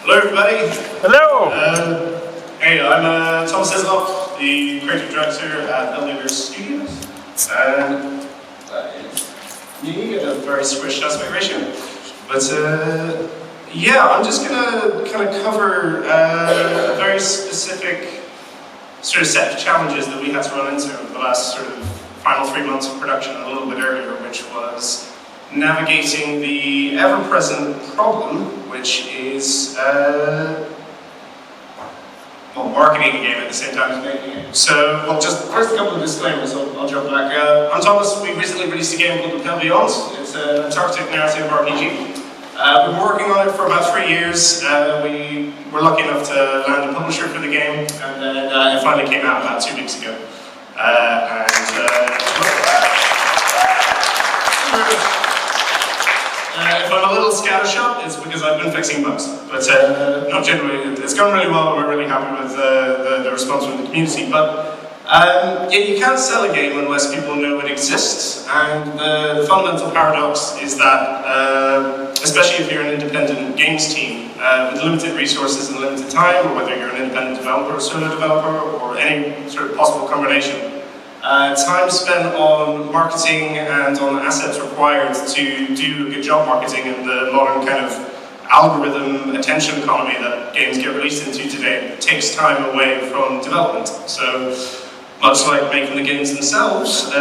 Hello everybody. Hello. Hey, I'm Thomas Hislop, the creative director at Bellular Studios. And that is me at a very squished aspect ratio. But yeah, I'm just going to kind of cover a very specific sort of set of challenges that we had to run into over the last sort of final 3 months of production a little bit earlier, which was navigating the ever-present problem, which is well, marketing a game at the same time as making it. So, well, just first a couple of disclaimers, I'll jump back. I'm Thomas. We recently released a game called The Beyond. It's an Antarctic narrative RPG. We've been working on it for about 3 years. We were lucky enough to land a publisher for the game, and then it finally came out about 2 weeks ago. If I'm a little scattershot, it's because I've been fixing bugs. But no, generally, it's gone really well, and we're really happy with the response from the community. But yeah, you can't sell a game unless people know it exists. And the fundamental paradox is that, especially if you're an independent games team, with limited resources and limited time, or whether you're an independent developer or solo developer, or any sort of possible combination, time spent on marketing and on assets required to do a good job marketing in the modern kind of algorithm attention economy that games get released into today takes time away from development. So, much like making the games themselves,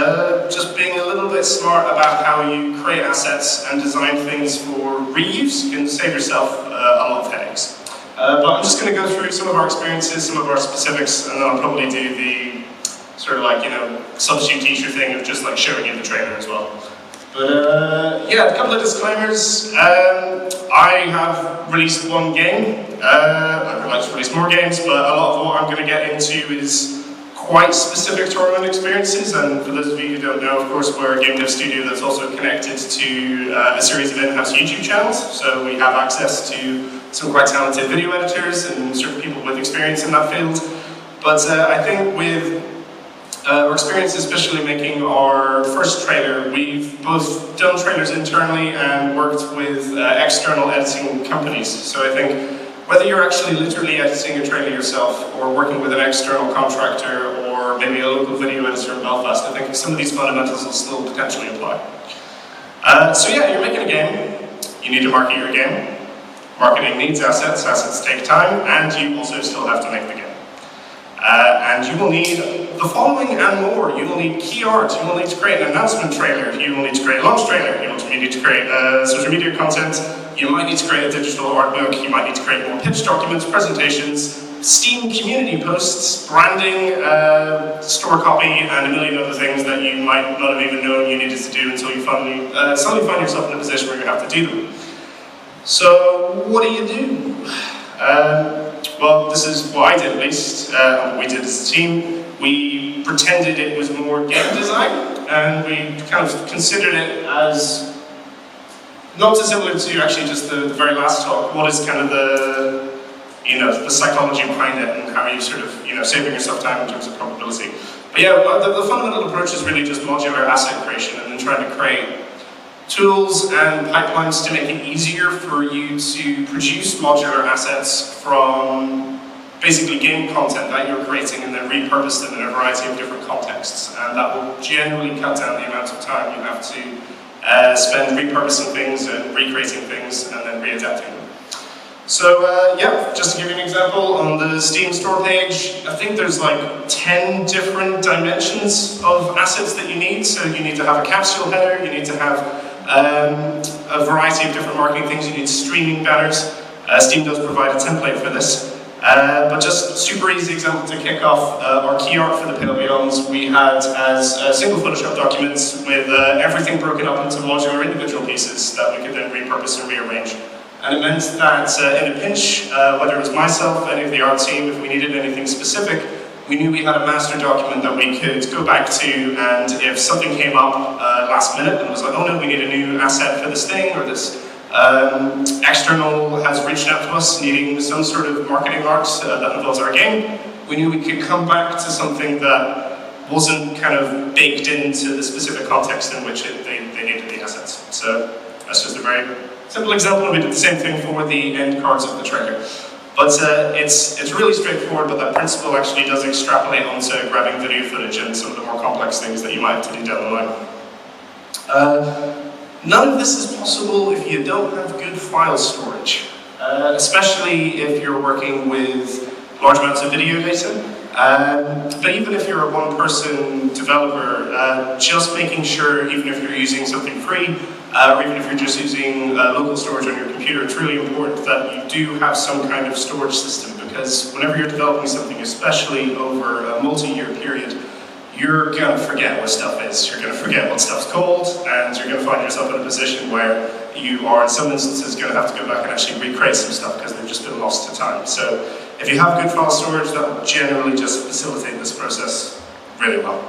just being a little bit smart about how you create assets and design things for reuse can save yourself a lot of headaches. But I'm just going to go through some of our experiences, some of our specifics, and then I'll probably do the sort of like, you know, substitute teacher thing of just like showing you the trailer as well. But yeah, a couple of disclaimers. I have released one game. I would like to release more games, but a lot of what I'm going to get into is quite specific to our own experiences. And for those of you who don't know, of course, we're a game dev studio that's also connected to a series of in-house YouTube channels. So we have access to some quite talented video editors and sort of people with experience in that field. But I think with our experience, especially making our first trailer, we've both done trailers internally and worked with external editing companies. So I think whether you're actually literally editing a trailer yourself or working with an external contractor or maybe a local video editor in Belfast, I think some of these fundamentals will still potentially apply. So yeah, you're making a game, you need to market your game. Marketing needs assets, assets take time, and you also still have to make the game. And you will need the following and more. You will need key art, you will need to create an announcement trailer, you will need to create a launch trailer, you will need to create social media content, you might need to create a digital art book, you might need to create more pitch documents, presentations, Steam community posts, branding, store copy, and a million other things that you might not have even known you needed to do until you finally suddenly find yourself in a position where you have to do them. So, what do? Well, this is what I did at least, what we did as a team. We pretended it was more game design, and we kind of considered it as not dissimilar to actually just the very last talk. What is kind of the, you know, the psychology behind it and how you sort of, you know, saving yourself time in terms of probability. But yeah, the fundamental approach is really just modular asset creation and then trying to create tools and pipelines to make it easier for you to produce modular assets from basically game content that you're creating and then repurpose them in a variety of different contexts. And that will generally cut down the amount of time you have to spend repurposing things and recreating things and then readapting them. So yeah, just to give you an example, on the Steam store page, I think there's like 10 different dimensions of assets that you need. So you need to have a capsule header, you need to have a variety of different marketing things. You need streaming banners. Steam does provide a template for this. But just super easy example to kick off our key art for the Pale Beyonds we had as single Photoshop documents with everything broken up into modular individual pieces that we could then repurpose and rearrange. And it meant that in a pinch, whether it was myself, any of the art team, if we needed anything specific, we knew we had a master document that we could go back to, and if something came up last minute and was like, oh no, we need a new asset for this thing, or this external has reached out to us needing some sort of marketing art that involves our game, we knew we could come back to something that wasn't kind of baked into the specific context in which they needed the assets. So That's just a very simple example. We did the same thing for the end cards of the trailer. But it's really straightforward, but that principle actually does extrapolate onto grabbing video footage and some of the more complex things that you might have to do down the line. None of this is possible if you don't have good file storage, especially if you're working with large amounts of video data. But even if you're a one-person developer, just making sure, even if you're using something free, or even if you're just using local storage on your computer, it's really important that you do have some kind of storage system, because whenever you're developing something, especially over a multi-year period, you're going to forget what stuff is. You're going to forget what stuff's called, and you're going to find yourself in a position where you are, in some instances, going to have to go back and actually recreate some stuff because they've just been lost to time. So if you have good file storage, that will generally just facilitate this process really well.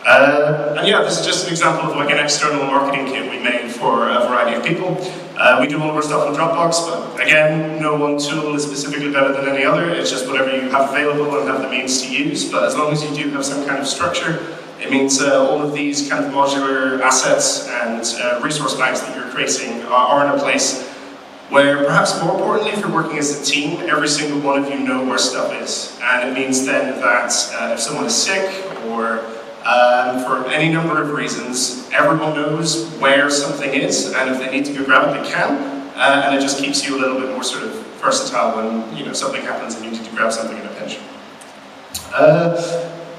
And yeah, this is just an example of like an external marketing kit we made for a variety of people. We do all of our stuff in Dropbox, but again, no one tool is specifically better than any other. It's just whatever you have available and have the means to use. But as long as you do have some kind of structure, it means all of these kind of modular assets and resource banks that you're creating are in a place where, perhaps more importantly, if you're working as a team, every single one of you know where stuff is. And it means then that if someone is sick or for any number of reasons, everyone knows where something is, and if they need to go grab it, they can. And it just keeps you a little bit more sort of versatile when something happens and you need to grab something in a pinch.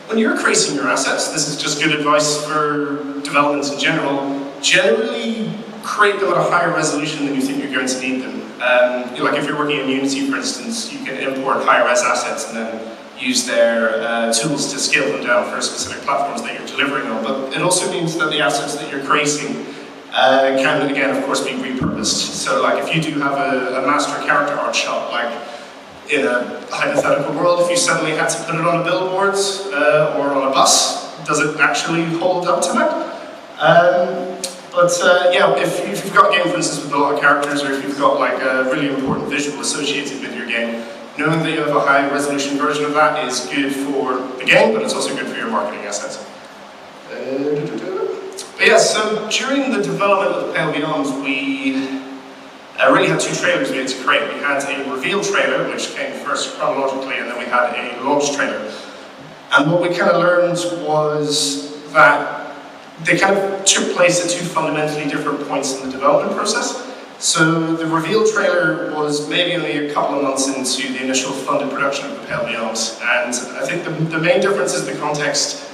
When you're creating your assets, this is just good advice for development in general. Generally, create them at a higher resolution than you think you're going to need them. Like if you're working in Unity, for instance, you can import high-res assets and then use their tools to scale them down for specific platforms that you're delivering on. But it also means that the assets that you're creating can, again, of course, be repurposed. So like if you do have a master character art shot, like in a hypothetical world, if you suddenly had to put it on a billboard or on a bus, does it actually hold up to that? Yeah, if you've got a game, for instance, with a lot of characters, or if you've got like a really important visual associated with your game, knowing that you have a high-resolution version of that is good for the game, but it's also good for your marketing assets. But yeah, so during the development of Pale Beyond, we really had two trailers we had to create. We had a reveal trailer, which came first chronologically, and then we had a launch trailer. And what we kind of learned was that they kind of took place at two fundamentally different points in the development process. So the reveal trailer was maybe only a couple of months into the initial funded production of the Pale Beyond, and I think the main difference is the context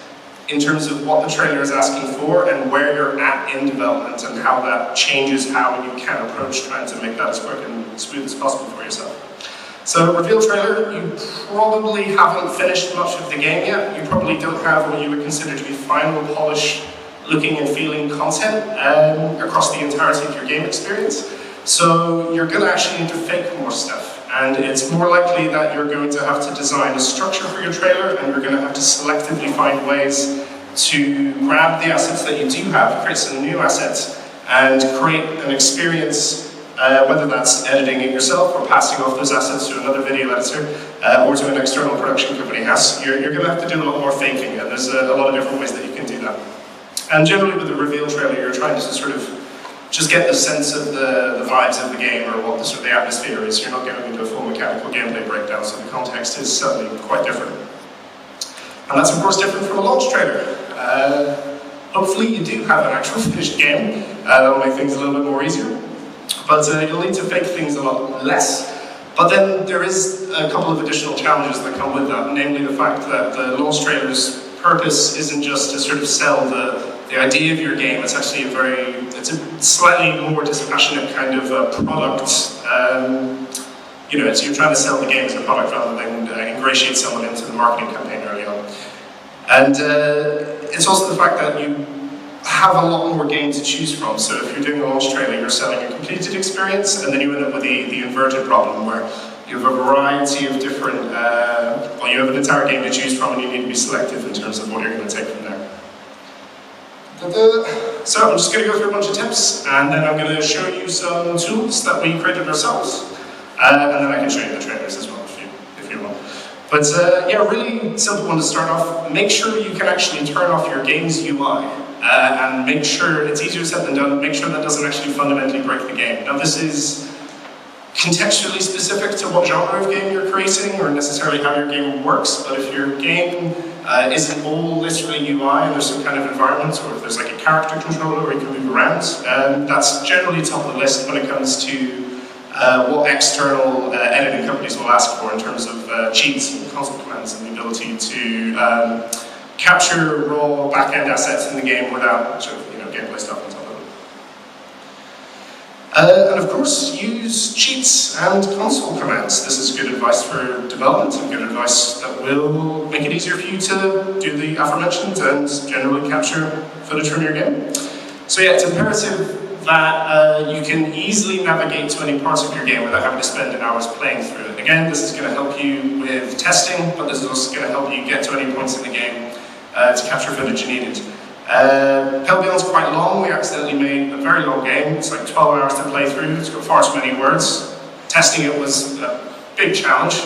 in terms of what the trailer is asking for and where you're at in development and how that changes how you can approach trying to make that as quick and smooth as possible for yourself. So reveal trailer, you probably haven't finished much of the game yet. You probably don't have what you would consider to be final, polished looking and feeling content across the entirety of your game experience. So you're going to actually need to fake more stuff. And it's more likely that you're going to have to design a structure for your trailer, and you're going to have to selectively find ways to grab the assets that you do have, create some new assets, and create an experience, whether that's editing it yourself or passing off those assets to another video editor or to an external production company. You're going to have to do a lot more faking, and there's a lot of different ways that you can do that. And generally with the reveal trailer, you're trying to sort of just get the sense of the vibes of the game or what the sort of the atmosphere is. You're not going into a full mechanical gameplay breakdown, so the context is certainly quite different. And that's of course different from a launch trailer. Hopefully you do have an actual finished game. That'll make things a little bit more easier. But you'll need to fake things a lot less. But then there is a couple of additional challenges that come with that, namely the fact that the launch trailer's purpose isn't just to sort of sell the idea of your game. It's actually it's a slightly more dispassionate kind of product. You're trying to sell the game as a product rather than ingratiate someone into the marketing campaign early on. And it's also the fact that you have a lot more game to choose from. So if you're doing a launch trailer, you're selling a completed experience, and then you end up with the inverted problem where you have a variety of different, you have an entire game to choose from, and you need to be selective in terms of what you're going to take from there. So I'm just going to go through a bunch of tips, and then I'm going to show you some tools that we created ourselves, and then I can show you the trailers as well if you want. But yeah, really simple one to start off. Make sure you can actually turn off your game's UI. and make sure it's easier said than done. Make sure that doesn't actually fundamentally break the game. Now, this is contextually specific to what genre of game you're creating or necessarily how your game works, but if your game isn't all literally UI and there's some kind of environment, or if there's like a character controller where you can move around, that's generally top of the list when it comes to what external editing companies will ask for in terms of cheats and console commands and the ability to capture raw back-end assets in the game without sort of, gameplay stuff on top of it. And of course, use cheats and console commands. This is good advice for development and good advice that will make it easier for you to do the aforementioned and generally capture footage from your game. So yeah, it's imperative that you can easily navigate to any parts of your game without having to spend hours playing through it. Again, this is going to help you with testing, but this is also going to help you get to any points in the game to capture footage you needed. Pale Beyond's quite long. We accidentally made a very long game. It's like 12 hours to play through. It's got far too many words. Testing it was a big challenge,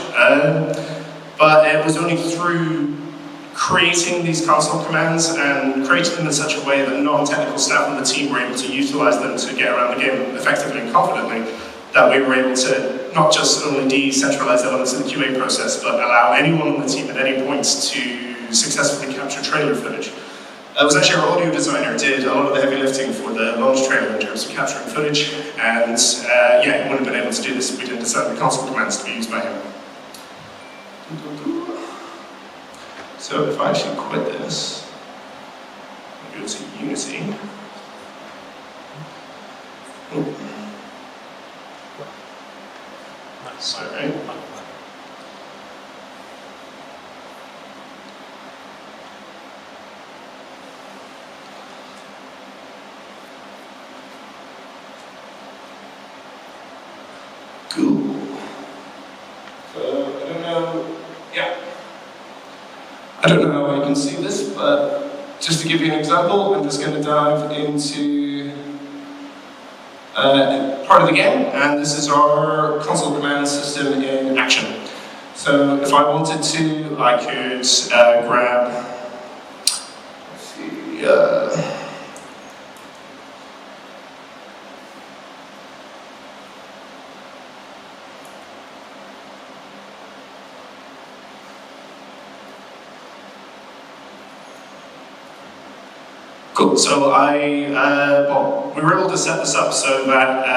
but it was only through creating these console commands and creating them in such a way that non-technical staff on the team were able to utilize them to get around the game effectively and confidently, that we were able to not just only decentralize elements of the QA process, but allow anyone on the team at any point to successfully capture trailer footage. It was actually our audio designer did a lot of the heavy lifting for the launch trailer in terms of capturing footage, and yeah, he wouldn't have been able to do this if we didn't design the console commands to be used by him. So if I actually quit this, I go to Unity. Oh. Sorry. Cool. So I don't know. Yeah. I don't know how you can see this, but just to give you an example, I'm just going to dive into part of the game, and this is our console command system in action. So if I wanted to, I could grab, let's see, Cool, so well, we were able to set this up so that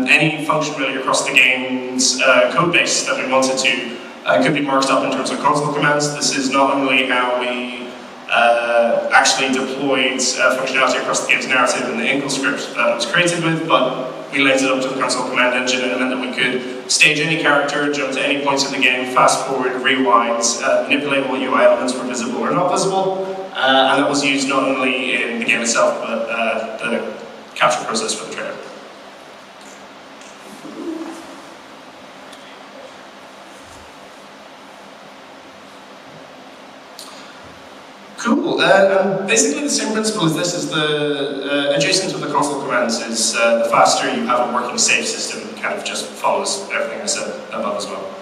any function really across the game's code base that we wanted to could be marked up in terms of console commands. This is not only how we actually deployed functionality across the game's narrative in the Inkle script that it was created with, but we linked it up to the console command engine, and it meant that we could stage any character, jump to any points of the game, fast forward, rewind, manipulate what UI elements were visible or not visible, and that was used not only in the game itself, but the capture process for the trailer. Cool. Basically the same principle as this is the adjacent to the console commands is the faster you have a working save system, it kind of just follows everything I said above as well.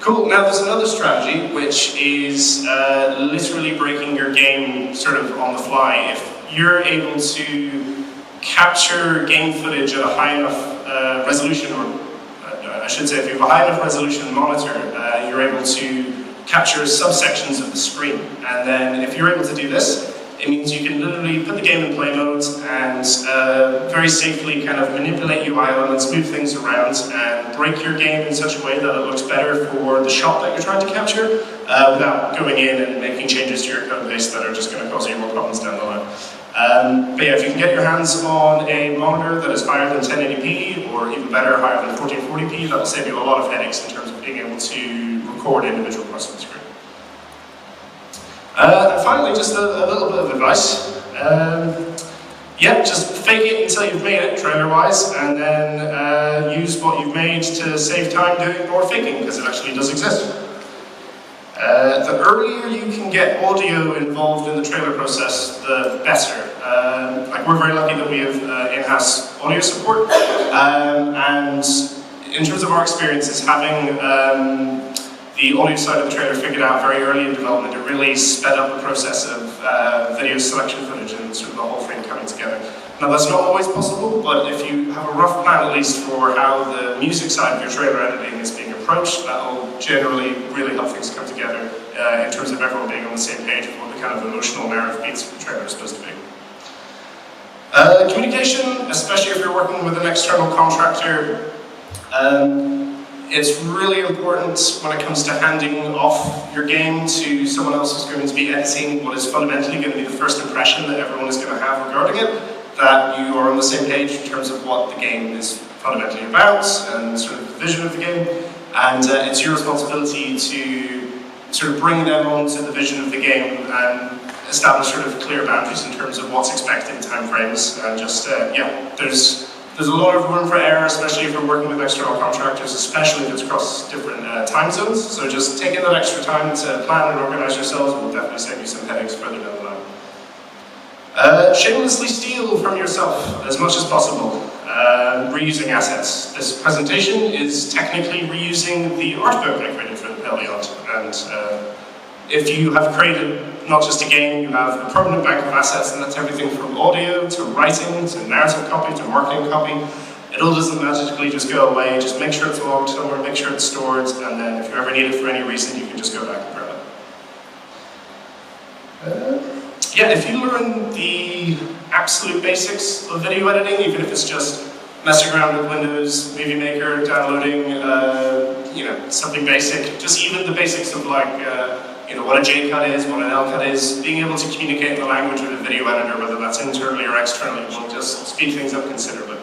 Cool. Now there's another strategy which is literally breaking your game sort of on the fly. If you're able to capture game footage at a high enough resolution, or I should say if you have a high enough resolution monitor, you're able to capture subsections of the screen. And then if you're able to do this, it means you can literally put the game in play mode and very safely kind of manipulate UI elements, move things around, and break your game in such a way that it looks better for the shot that you're trying to capture without going in and making changes to your code base that are just going to cause you more problems down the line. But yeah, if you can get your hands on a monitor that is higher than 1080p, or even better, higher than 1440p, that'll save you a lot of headaches in terms of being able to record individual parts of the screen. And finally, just a little bit of advice. Yeah, just fake it until you've made it, trailer-wise, and then use what you've made to save time doing more faking, because it actually does exist. The earlier you can get audio involved in the trailer process, the better. Like we're very lucky that we have in-house audio support, and in terms of our experiences, having the audio side of the trailer figured out very early in development. It really sped up the process of video selection footage and sort of the whole thing coming together. Now that's not always possible, but if you have a rough plan at least for how the music side of your trailer editing is being approached, that'll generally really help things come together in terms of everyone being on the same page of what the kind of emotional narrative beats of the trailer is supposed to be. Communication, especially if you're working with an external contractor, it's really important when it comes to handing off your game to someone else who's going to be editing what is fundamentally going to be the first impression that everyone is going to have regarding it, that you are on the same page in terms of what the game is fundamentally about and sort of the vision of the game, and it's your responsibility to sort of bring them onto the vision of the game and establish sort of clear boundaries in terms of what's expected, timeframes, and just, yeah, there's a lot of room for error, especially if you're working with external contractors, especially if it's across different time zones. So just taking that extra time to plan and organize yourselves will definitely save you some headaches further down the line. Shamelessly steal from yourself as much as possible. Reusing assets. This presentation is technically reusing the art book I created for the Bellular, and if you have created not just a game, you have a permanent bank of assets, and that's everything from audio to writing to narrative copy to marketing copy. It all doesn't magically just go away. Just make sure it's logged somewhere, make sure it's stored, and then if you ever need it for any reason, you can just go back and grab it. Yeah, if you learn the absolute basics of video editing, even if it's just messing around with Windows, Movie Maker, downloading, you know, something basic, just even the basics of like, you know, what a J-cut is, what an L-cut is, being able to communicate in the language with a video editor, whether that's internally or externally, will just speed things up considerably.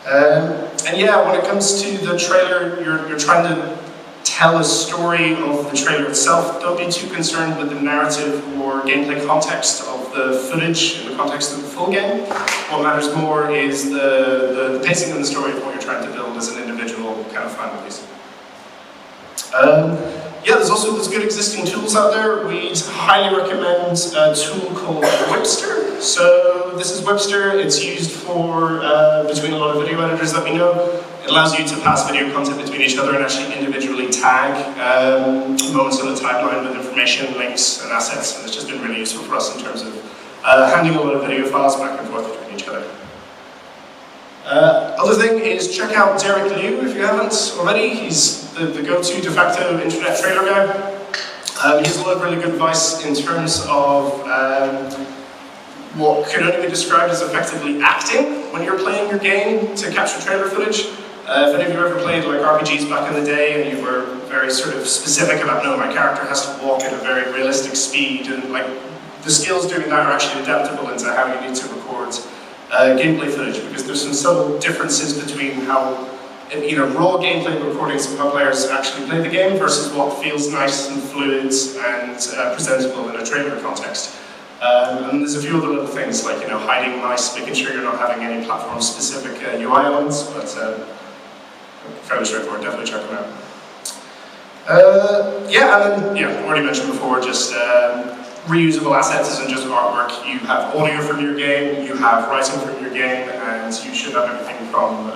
And yeah, when it comes to the trailer, you're trying to tell a story of the trailer itself. Don't be too concerned with the narrative or gameplay context of the footage in the context of the full game. What matters more is the pacing and the story of what you're trying to build as an individual kind of final piece. Yeah, there's good existing tools out there. We'd highly recommend a tool called Whipster. So this is Whipster. It's used for between a lot of video editors that we know. It allows you to pass video content between each other and actually individually tag moments on the timeline with information, links, and assets. And it's just been really useful for us in terms of handing a lot of video files back and forth between each other. Other thing is check out Derek Liu if you haven't already. He's the go-to de facto internet trailer guy. He has a lot of really good advice in terms of what could only be described as effectively acting when you're playing your game to capture trailer footage. If any of you ever played like RPGs back in the day and you were very sort of specific about, no, my character has to walk at a very realistic speed, and like the skills doing that are actually adaptable into how you need to record gameplay footage, because there's some subtle differences between how, you know, raw gameplay recordings of how players actually play the game versus what feels nice and fluid and presentable in a trailer context. And there's a few other little things like, you know, hiding mice, making sure you're not having any platform-specific UI elements, but fairly straightforward. Definitely check them out. Yeah, and then, yeah, already mentioned before, just reusable assets isn't just artwork. You have audio from your game, you have writing from your game, and you should have everything from,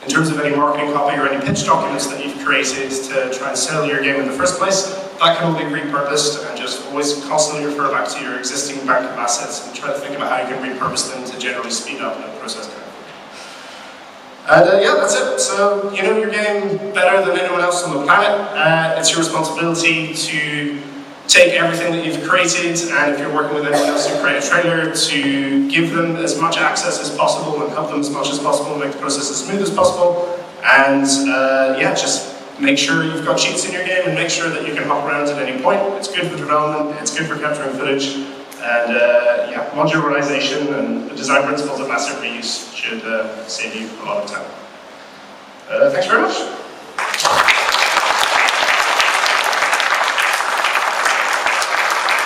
in terms of any marketing copy or any pitch documents that you've created to try and sell your game in the first place. That can all be repurposed, and just always constantly refer back to your existing bank of assets and try to think about how you can repurpose them to generally speed up the process. And yeah, that's it. So you know your game better than anyone else on the planet. It's your responsibility to take everything that you've created, and if you're working with anyone else who create a trailer, to give them as much access as possible and help them as much as possible and make the process as smooth as possible. And yeah, just make sure you've got cheats in your game and make sure that you can hop around at any point. It's good for development, it's good for capturing footage, and yeah, modularization and the design principles of massive reuse should save you a lot of time. Thanks very much.